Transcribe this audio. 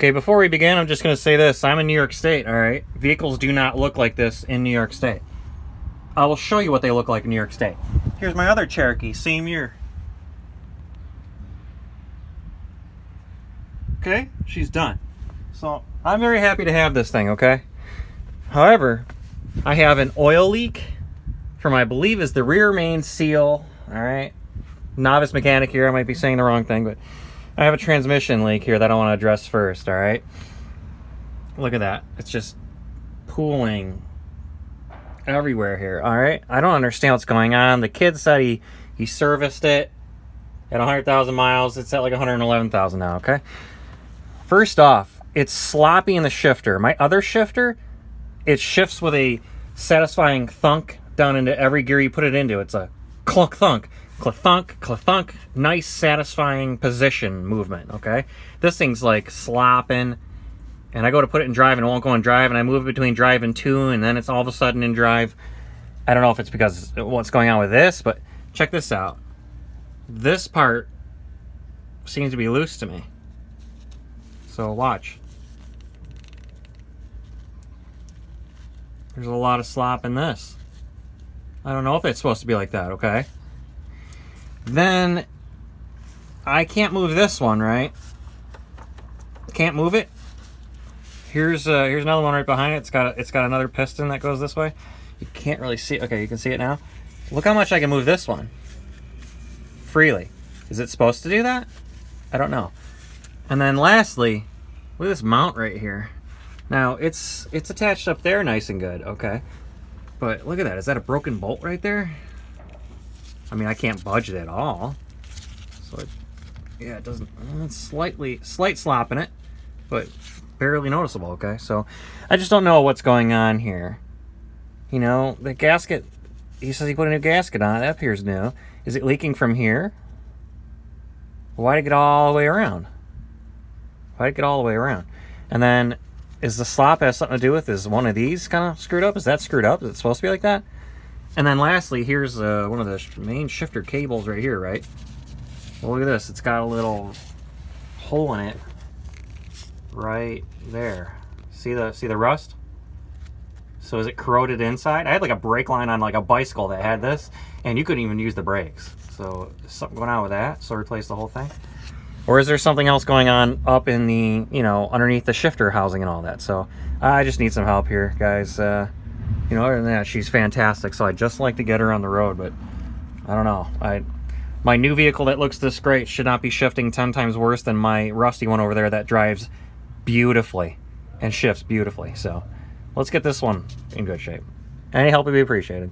Okay, before we begin, I'm just going to say this. I'm in New York State, all right? Vehicles do not look like this in New York State. I will show you what they look like in New York State. Here's my other Cherokee, same year. Okay, she's done. So, I'm very happy to have this thing, okay? However, I have an oil leak from, I believe, is the rear main seal, all right? Novice mechanic here, I might be saying the wrong thing, but I have a transmission leak here that I want to address first, all right? Look at that. It's just pooling everywhere here, all right? I don't understand what's going on. The kid said he serviced it at 100,000 miles. It's at like 111,000 now, okay? First off, it's sloppy in the shifter. My other shifter, it shifts with a satisfying thunk down into every gear you put it into. It's a clunk thunk. Clunk, clunk, nice, satisfying position movement, okay? This thing's like slopping, and I go to put it in drive, and it won't go in drive, and I move between drive and two, and then it's all of a sudden in drive. I don't know if it's because what's going on with this, but check this out. This part seems to be loose to me. So watch. There's a lot of slop in this. I don't know if it's supposed to be like that, okay? Then I can't move this one, right? Can't move it. Here's another one right behind it. It's got another piston that goes this way. You can't really see it. Okay, you can see it now. Look how much I can move this one freely. Is it supposed to do that? I don't know. And then lastly, look at this mount right here. Now it's attached up there nice and good, okay? But look at that. Is that a broken bolt right there? I mean, I can't budge it at all. So yeah, it doesn't. It's slight slop in it, but barely noticeable. Okay, so I just don't know what's going on here. You know, the gasket. He says he put a new gasket on it. That appears new. Is it leaking from here? Why'd it get all the way around? Why'd it get all the way around? And then, is the slop has something to do with? Is one of these kind of screwed up? Is that screwed up? Is it supposed to be like that? And then lastly, here's one of the main shifter cables right here, right? Well, look at this. It's got a little hole in it right there. See the rust? So is it corroded inside? I had like a brake line on like a bicycle that had this, and you couldn't even use the brakes. So is something going on with that? So replace the whole thing? Or is there something else going on up in the, you know, underneath the shifter housing and all that? So I just need some help here, guys. You know, other than that, she's fantastic, so I'd just like to get her on the road, but I don't know. My new vehicle that looks this great should not be shifting 10 times worse than my rusty one over there that drives beautifully and shifts beautifully. So let's get this one in good shape. Any help would be appreciated.